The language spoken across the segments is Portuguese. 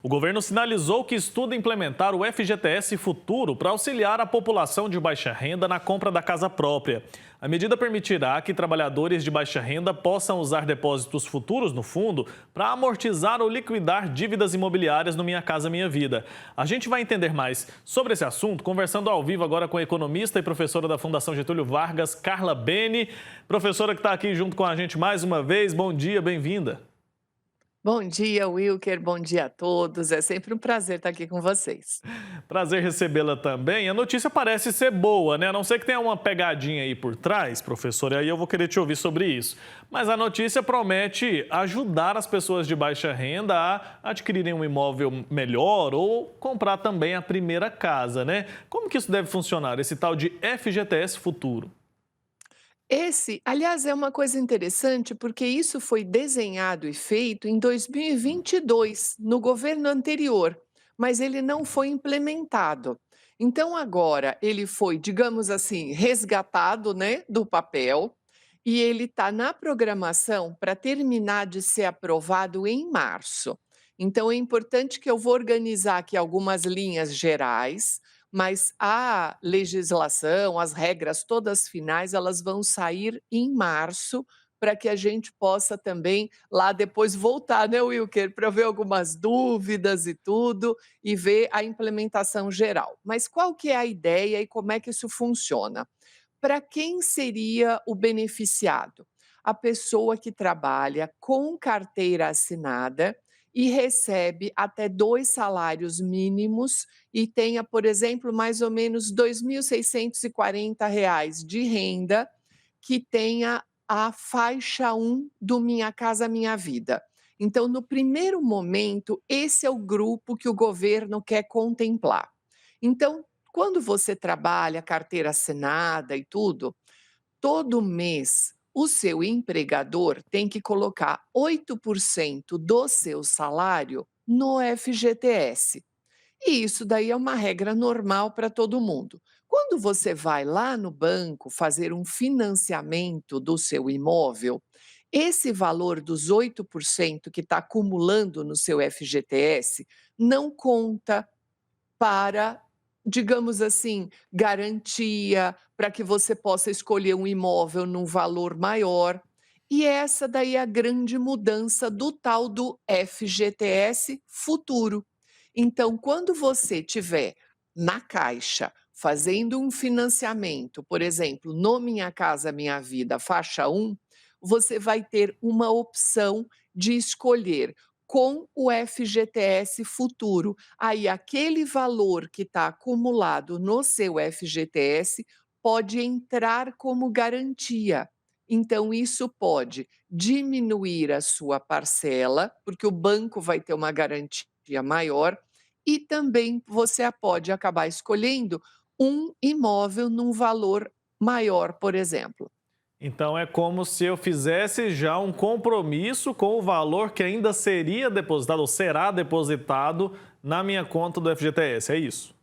O governo sinalizou que estuda implementar o FGTS Futuro para auxiliar a população de baixa renda na compra da casa própria. A medida permitirá que trabalhadores de baixa renda possam usar depósitos futuros no fundo para amortizar ou liquidar dívidas imobiliárias no Minha Casa Minha Vida. A gente vai entender mais sobre esse assunto conversando ao vivo agora com a economista e professora da Fundação Getúlio Vargas, Carla Bene. Professora que está aqui junto com a gente mais uma vez. Bom dia, bem-vinda. Bom dia, Wilker. Bom dia a todos. É sempre um prazer estar aqui com vocês. Prazer recebê-la também. A notícia parece ser boa, né? A não ser que tenha uma pegadinha aí por trás, professor, e aí eu vou querer te ouvir sobre isso. Mas a notícia promete ajudar as pessoas de baixa renda a adquirirem um imóvel melhor ou comprar também a primeira casa, né? Como que isso deve funcionar, esse tal de FGTS Futuro? Aliás, é uma coisa interessante porque isso foi desenhado e feito em 2022, no governo anterior, mas ele não foi implementado. Então, agora ele foi, digamos assim, resgatado, né, do papel e ele está na programação para terminar de ser aprovado em março. Então, é importante que eu vou organizar aqui algumas linhas gerais, mas a legislação, as regras todas finais, elas vão sair em março, para que a gente possa também lá depois voltar, né, Wilker, para ver algumas dúvidas e tudo, e ver a implementação geral. Mas qual que é a ideia e como é que isso funciona? Para quem seria o beneficiado? A pessoa que trabalha com carteira assinada e recebe até 2 salários mínimos e tenha, por exemplo, mais ou menos R$ 2.640 de renda, que tenha a faixa 1 do Minha Casa Minha Vida. Então, no primeiro momento, esse é o grupo que o governo quer contemplar. Então, quando você trabalha carteira assinada e tudo, todo mês o seu empregador tem que colocar 8% do seu salário no FGTS. E isso daí é uma regra normal para todo mundo. Quando você vai lá no banco fazer um financiamento do seu imóvel, esse valor dos 8% que está acumulando no seu FGTS não conta para, digamos assim, garantia, para que você possa escolher um imóvel num valor maior. E essa daí é a grande mudança do tal do FGTS Futuro. Então, quando você tiver na Caixa fazendo um financiamento, por exemplo, no Minha Casa Minha Vida, faixa 1, você vai ter uma opção de escolher com o FGTS Futuro. Aí, aquele valor que está acumulado no seu FGTS pode entrar como garantia. Então, isso pode diminuir a sua parcela, porque o banco vai ter uma garantia maior, e também você pode acabar escolhendo um imóvel num valor maior, por exemplo. Então é como se eu fizesse já um compromisso com o valor que ainda seria depositado ou será depositado na minha conta do FGTS, é isso?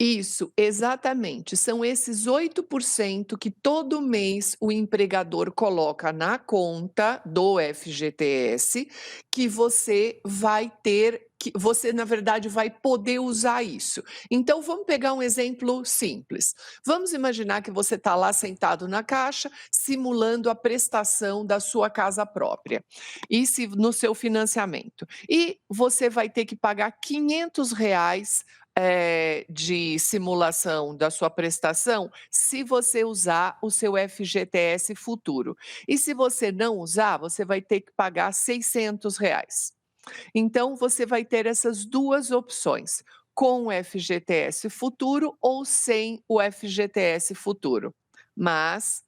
Isso, exatamente. São esses 8% que todo mês o empregador coloca na conta do FGTS, que você vai ter, que você, na verdade, vai poder usar isso. Então, vamos pegar um exemplo simples. Vamos imaginar que você está lá sentado na caixa, simulando a prestação da sua casa própria, e se, no seu financiamento. E você vai ter que pagar R$ 500 de simulação da sua prestação, se você usar o seu FGTS Futuro. E se você não usar, você vai ter que pagar R$ 600. Então, você vai ter essas 2 opções, com o FGTS Futuro ou sem o FGTS Futuro. Mas,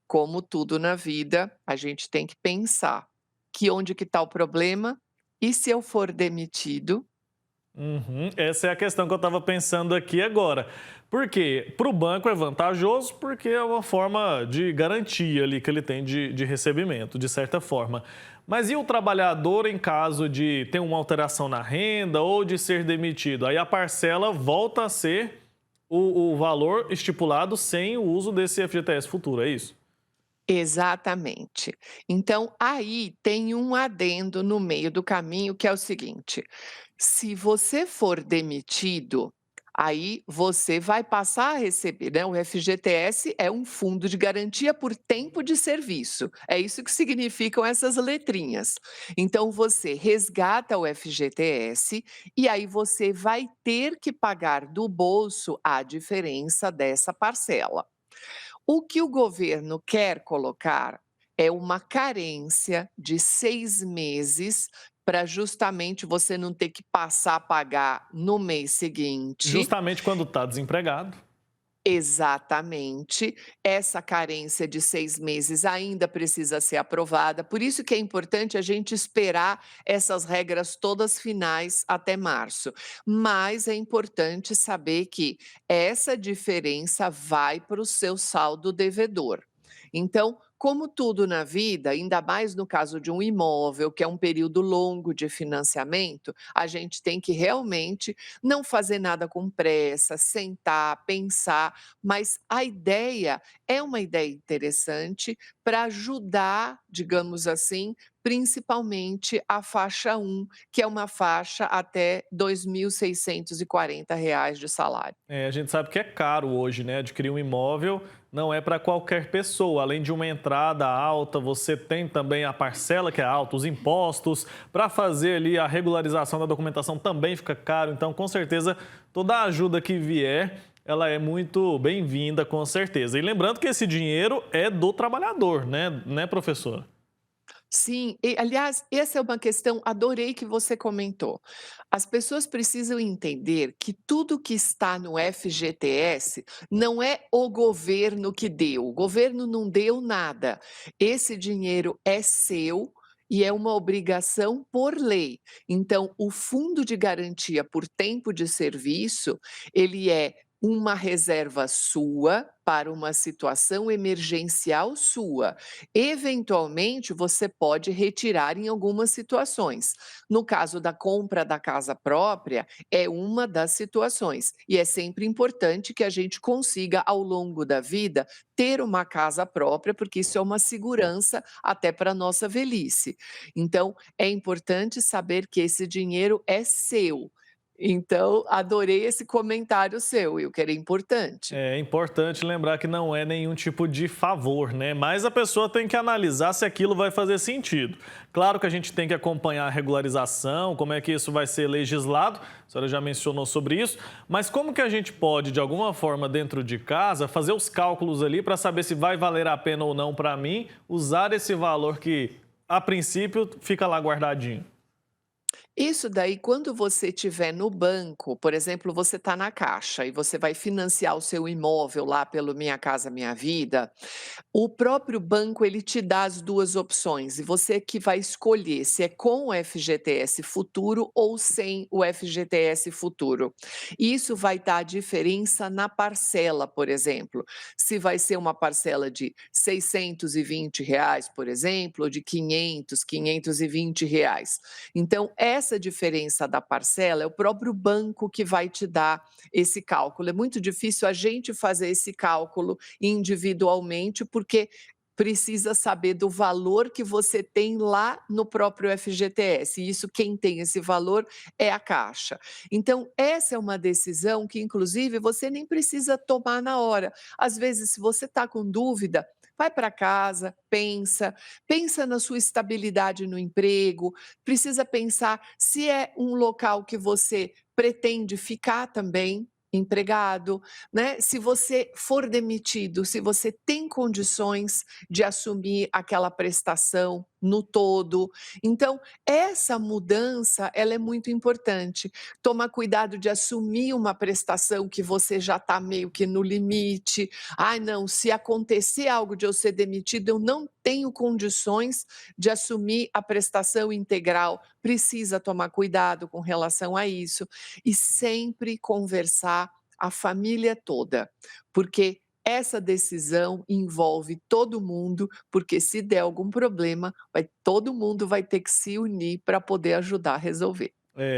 como tudo na vida, a gente tem que pensar que onde que está o problema, e se eu for demitido? Uhum. Essa é a questão que eu estava pensando aqui agora. Por quê? Para o banco é vantajoso porque é uma forma de garantia ali que ele tem de recebimento, de certa forma. Mas e o trabalhador em caso de ter uma alteração na renda ou de ser demitido? Aí a parcela volta a ser o valor estipulado sem o uso desse FGTS Futuro, é isso? Exatamente. Então, aí tem um adendo no meio do caminho que é o seguinte: Se você for demitido, aí você vai passar a receber, né, o FGTS é um fundo de garantia por tempo de serviço, é isso que significam essas letrinhas. Então você resgata o FGTS e aí você vai ter que pagar do bolso a diferença dessa parcela. O que o governo quer colocar é uma carência de 6 meses para justamente você não ter que passar a pagar no mês seguinte. Justamente quando está desempregado. Exatamente. Essa carência de 6 meses ainda precisa ser aprovada, por isso que é importante a gente esperar essas regras todas finais até março. Mas é importante saber que essa diferença vai para o seu saldo devedor. Então, como tudo na vida, ainda mais no caso de um imóvel, que é um período longo de financiamento, a gente tem que realmente não fazer nada com pressa, sentar, pensar, mas a ideia é uma ideia interessante para ajudar, digamos assim, principalmente a faixa um, que é uma faixa até R$ 2.640 de salário. A gente sabe que é caro hoje, né? Adquirir um imóvel não é para qualquer pessoa. Além de uma entrada alta, você tem também a parcela que é alta, os impostos. Para fazer ali a regularização da documentação também fica caro. Então, com certeza, toda a ajuda que vier, ela é muito bem-vinda, com certeza. E lembrando que esse dinheiro é do trabalhador, né, professor? Sim, e aliás, essa é uma questão adorei que você comentou. As pessoas precisam entender que tudo que está no FGTS não é o governo que deu, o governo não deu nada. Esse dinheiro é seu e é uma obrigação por lei. Então, o fundo de garantia por tempo de serviço, ele é uma reserva sua para uma situação emergencial sua. Eventualmente, você pode retirar em algumas situações. No caso da compra da casa própria, é uma das situações. E é sempre importante que a gente consiga, ao longo da vida, ter uma casa própria, porque isso é uma segurança até para a nossa velhice. Então, é importante saber que esse dinheiro é seu. Então, adorei esse comentário seu, e o que era importante. É importante lembrar que não é nenhum tipo de favor, né? Mas a pessoa tem que analisar se aquilo vai fazer sentido. Claro que a gente tem que acompanhar a regularização, como é que isso vai ser legislado, a senhora já mencionou sobre isso, mas como que a gente pode, de alguma forma, dentro de casa, fazer os cálculos ali para saber se vai valer a pena ou não para mim usar esse valor que, a princípio, fica lá guardadinho? Isso daí, quando você estiver no banco, por exemplo, você está na Caixa e você vai financiar o seu imóvel lá pelo Minha Casa Minha Vida, o próprio banco ele te dá as 2 opções e você que vai escolher se é com o FGTS Futuro ou sem o FGTS Futuro. Isso vai dar a diferença na parcela, por exemplo, se vai ser uma parcela de R$ 620, por exemplo, ou de 500, R$ 520. Então, essa diferença da parcela é o próprio banco que vai te dar esse cálculo. É muito difícil a gente fazer esse cálculo individualmente, porque precisa saber do valor que você tem lá no próprio FGTS. E isso, quem tem esse valor é a Caixa. Então, essa é uma decisão que, inclusive, você nem precisa tomar na hora. Às vezes, se você está com dúvida, vai para casa, pensa na sua estabilidade no emprego, precisa pensar se é um local que você pretende ficar também empregado, né? Se você for demitido, se você tem condições de assumir aquela prestação no todo. Então, essa mudança, ela é muito importante. Tomar cuidado de assumir uma prestação que você já está meio que no limite. Ai, não, se acontecer algo de eu ser demitido, eu não tenho condições de assumir a prestação integral. Precisa tomar cuidado com relação a isso e sempre conversar a família toda, porque essa decisão envolve todo mundo, porque se der algum problema, todo mundo vai ter que se unir para poder ajudar a resolver.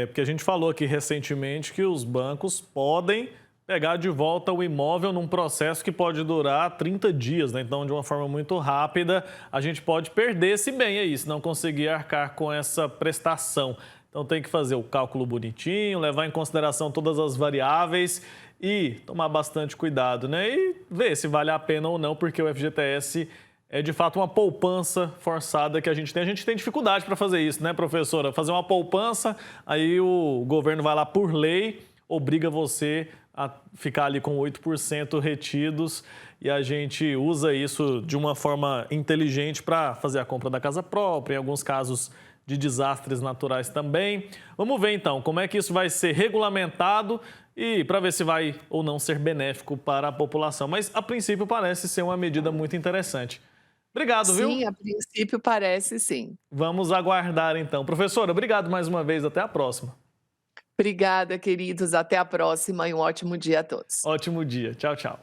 Porque a gente falou aqui recentemente que os bancos podem pegar de volta o imóvel num processo que pode durar 30 dias, né? Então, de uma forma muito rápida, a gente pode perder esse bem aí, se não conseguir arcar com essa prestação. Então tem que fazer o cálculo bonitinho, levar em consideração todas as variáveis e tomar bastante cuidado, né? E ver se vale a pena ou não, porque o FGTS é de fato uma poupança forçada que a gente tem. A gente tem dificuldade para fazer isso, né, professora? Fazer uma poupança, aí o governo vai lá por lei, obriga você a ficar ali com 8% retidos e a gente usa isso de uma forma inteligente para fazer a compra da casa própria, em alguns casos de desastres naturais também. Vamos ver então como é que isso vai ser regulamentado e para ver se vai ou não ser benéfico para a população. Mas a princípio parece ser uma medida muito interessante. Obrigado, viu? Sim, a princípio parece sim. Vamos aguardar então. Professora, obrigado mais uma vez. Até a próxima. Obrigada, queridos. Até a próxima e um ótimo dia a todos. Ótimo dia. Tchau, tchau.